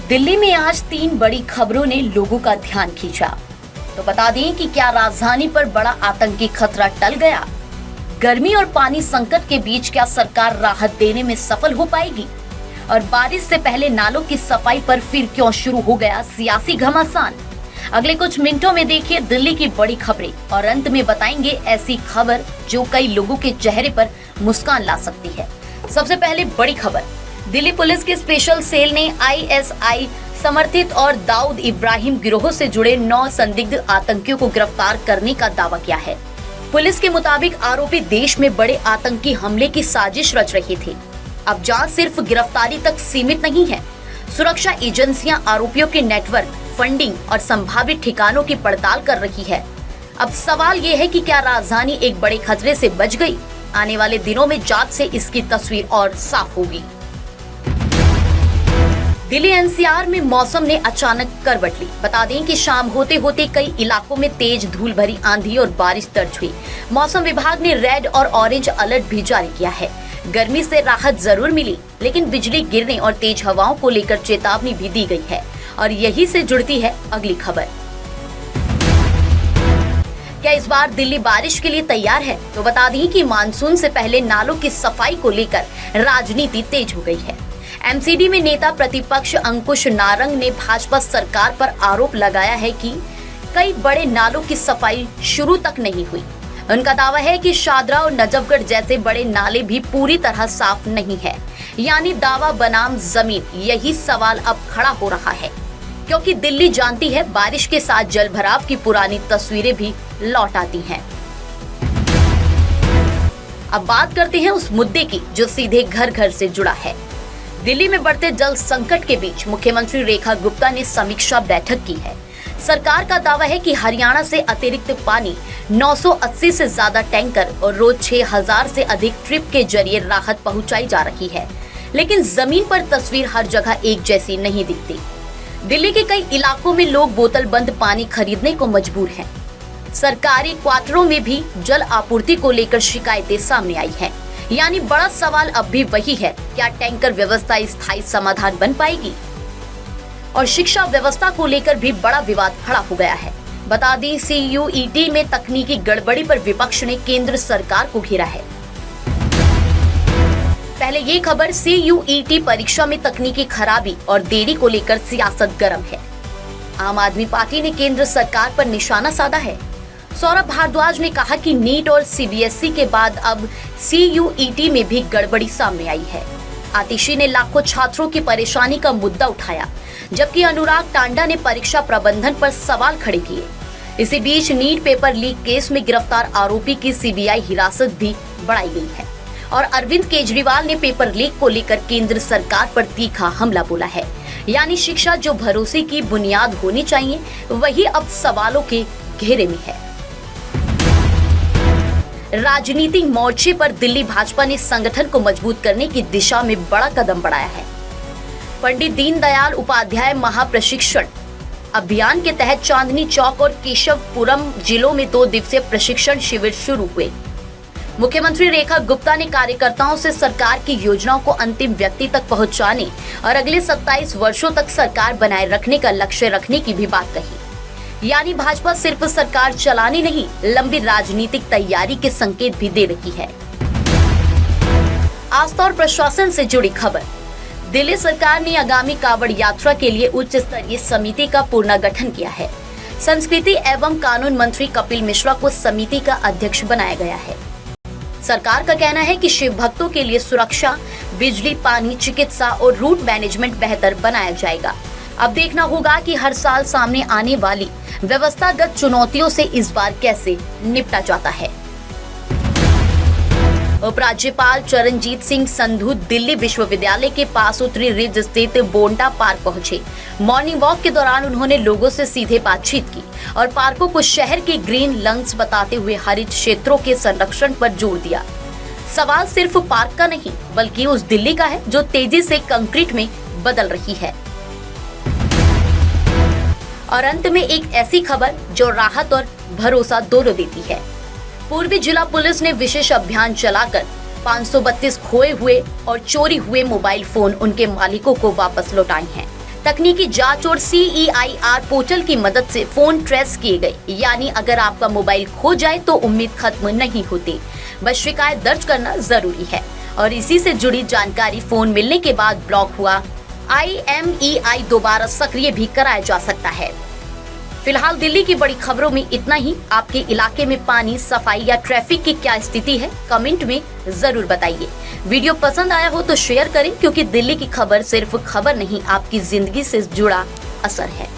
दिल्ली में आज 3 बड़ी खबरों ने लोगों का ध्यान खींचा। तो बता दें कि क्या राजधानी पर बड़ा आतंकी खतरा टल गया? गर्मी और पानी संकट के बीच क्या सरकार राहत देने में सफल हो पाएगी? और बारिश से पहले नालों की सफाई पर फिर क्यों शुरू हो गया सियासी घमासान? अगले कुछ मिनटों में देखिए दिल्ली की बड़ी खबरें और अंत में बताएंगे ऐसी खबर जो कई लोगों के चेहरे पर मुस्कान ला सकती है। सबसे पहले बड़ी खबर, दिल्ली पुलिस के स्पेशल सेल ने आईएसआई समर्थित और दाऊद इब्राहिम गिरोह से जुड़े 9 संदिग्ध आतंकियों को गिरफ्तार करने का दावा किया है। पुलिस के मुताबिक आरोपी देश में बड़े आतंकी हमले की साजिश रच रहे थे। अब जांच सिर्फ गिरफ्तारी तक सीमित नहीं है। सुरक्षा एजेंसियां आरोपियों के नेटवर्क, फंडिंग और संभावित ठिकानों की पड़ताल कर रही है। अब सवाल ये है कि क्या राजधानी एक बड़े खतरे से बच गई? आने वाले दिनों में जांच से इसकी तस्वीर और साफ होगी। दिल्ली एनसीआर में मौसम ने अचानक करवट ली। बता दें कि शाम होते होते कई इलाकों में तेज धूल भरी आंधी और बारिश दर्ज हुई। मौसम विभाग ने रेड और ऑरेंज अलर्ट भी जारी किया है। गर्मी से राहत जरूर मिली, लेकिन बिजली गिरने और तेज हवाओं को लेकर चेतावनी भी दी गई है। और यही से जुड़ती है अगली खबर। क्या इस बार दिल्ली बारिश के लिए तैयार है? तो बता दें कि मानसून से पहले नालों की सफाई को लेकर राजनीति तेज हो गई है। एमसीडी में नेता प्रतिपक्ष अंकुश नारंग ने भाजपा सरकार पर आरोप लगाया है कि कई बड़े नालों की सफाई शुरू तक नहीं हुई। उनका दावा है कि शादरा और नजफगढ़ जैसे बड़े नाले भी पूरी तरह साफ नहीं है, यानी दावा बनाम जमीन। यही सवाल अब खड़ा हो रहा है, क्योंकि दिल्ली जानती है बारिश के साथ जलभराव की पुरानी तस्वीरें भी लौट आती हैं। अब बात करते हैं उस मुद्दे की जो सीधे घर घर से जुड़ा है। दिल्ली में बढ़ते जल संकट के बीच मुख्यमंत्री रेखा गुप्ता ने समीक्षा बैठक की है। सरकार का दावा है कि हरियाणा से अतिरिक्त पानी 980 से ज्यादा टैंकर और रोज 6000 से अधिक ट्रिप के जरिए राहत पहुंचाई जा रही है, लेकिन जमीन पर तस्वीर हर जगह एक जैसी नहीं दिखती। दिल्ली के कई इलाकों में लोग बोतल बंद पानी खरीदने को मजबूर हैं। सरकारी क्वार्टरों में भी जल आपूर्ति को लेकर शिकायतें सामने आई हैं। यानी बड़ा सवाल अब भी वही है, क्या टैंकर व्यवस्था स्थायी समाधान बन पाएगी? और शिक्षा व्यवस्था को लेकर भी बड़ा विवाद खड़ा हो गया है। बता दें सीयूईटी में तकनीकी गड़बड़ी पर विपक्ष ने केंद्र सरकार को घेरा है। पहले ये खबर, सीयूईटी परीक्षा में तकनीकी खराबी और देरी को लेकर सियासत गर्म है। आम आदमी पार्टी ने केंद्र सरकार पर निशाना साधा है। सौरभ भारद्वाज ने कहा कि नीट और सीबीएसई के बाद अब सीयूईटी में भी गड़बड़ी सामने आई है। आतिशी ने लाखों छात्रों की परेशानी का मुद्दा उठाया, जबकि अनुराग टांडा ने परीक्षा प्रबंधन पर सवाल खड़े किए। इसी बीच नीट पेपर लीक केस में गिरफ्तार आरोपी की सीबीआई हिरासत भी बढ़ाई गई है। और अरविंद केजरीवाल ने पेपर लीक को लेकर केंद्र सरकार पर तीखा हमला बोला है। यानी शिक्षा जो भरोसे की बुनियाद होनी चाहिए, वही अब सवालों के घेरे में है। राजनीतिक मोर्चे पर दिल्ली भाजपा ने संगठन को मजबूत करने की दिशा में बड़ा कदम बढ़ाया है। पंडित दीनदयाल उपाध्याय महाप्रशिक्षण अभियान के तहत चांदनी चौक और केशवपुरम जिलों में 2 दिवसीय प्रशिक्षण शिविर शुरू हुए। मुख्यमंत्री रेखा गुप्ता ने कार्यकर्ताओं से सरकार की योजनाओं को अंतिम व्यक्ति तक पहुंचाने और अगले 27 वर्षों तक सरकार बनाए रखने का लक्ष्य रखने की भी बात कही। यानी भाजपा सिर्फ सरकार चलाने नहीं, लंबी राजनीतिक तैयारी के संकेत भी दे रही है। आस्था और प्रशासन से जुड़ी खबर, दिल्ली सरकार ने आगामी कांवड़ यात्रा के लिए उच्च स्तरीय समिति का पुनर्गठन किया है। संस्कृति एवं कानून मंत्री कपिल मिश्रा को समिति का अध्यक्ष बनाया गया है। सरकार का कहना है कि शिव भक्तों के लिए सुरक्षा, बिजली, पानी, चिकित्सा और रूट मैनेजमेंट बेहतर बनाया जाएगा। अब देखना होगा कि हर साल सामने आने वाली व्यवस्थागत चुनौतियों से इस बार कैसे निपटा जाता है। उपराज्यपाल चरणजीत सिंह संधू दिल्ली विश्वविद्यालय के पास उत्तरी रिज स्थित बोंडा पार्क पहुंचे। मॉर्निंग वॉक के दौरान उन्होंने लोगों से सीधे बातचीत की और पार्कों को शहर के ग्रीन लंग्स बताते हुए हरित क्षेत्रों के संरक्षण पर जोर दिया। सवाल सिर्फ पार्क का नहीं, बल्कि उस दिल्ली का है जो तेजी से कंक्रीट में बदल रही है। और अंत में एक ऐसी खबर जो राहत और भरोसा दोनों देती है। पूर्वी जिला पुलिस ने विशेष अभियान चलाकर 532 खोए हुए और चोरी हुए मोबाइल फोन उनके मालिकों को वापस लौटाए हैं। तकनीकी जांच और CEIR पोर्टल की मदद से फोन ट्रेस किए गए, यानी अगर आपका मोबाइल खो जाए तो उम्मीद खत्म नहीं होती, बस शिकायत दर्ज करना जरूरी है और इसी से जुड़ी जानकारी फोन मिलने के बाद ब्लॉक हुआ IMEI दोबारा सक्रिय भी कराया जा सकता है। फिलहाल दिल्ली की बड़ी खबरों में इतना ही। आपके इलाके में पानी, सफाई या ट्रैफिक की क्या स्थिति है, कमेंट में जरूर बताइए। वीडियो पसंद आया हो तो शेयर करें, क्योंकि दिल्ली की खबर सिर्फ खबर नहीं, आपकी जिंदगी से जुड़ा असर है।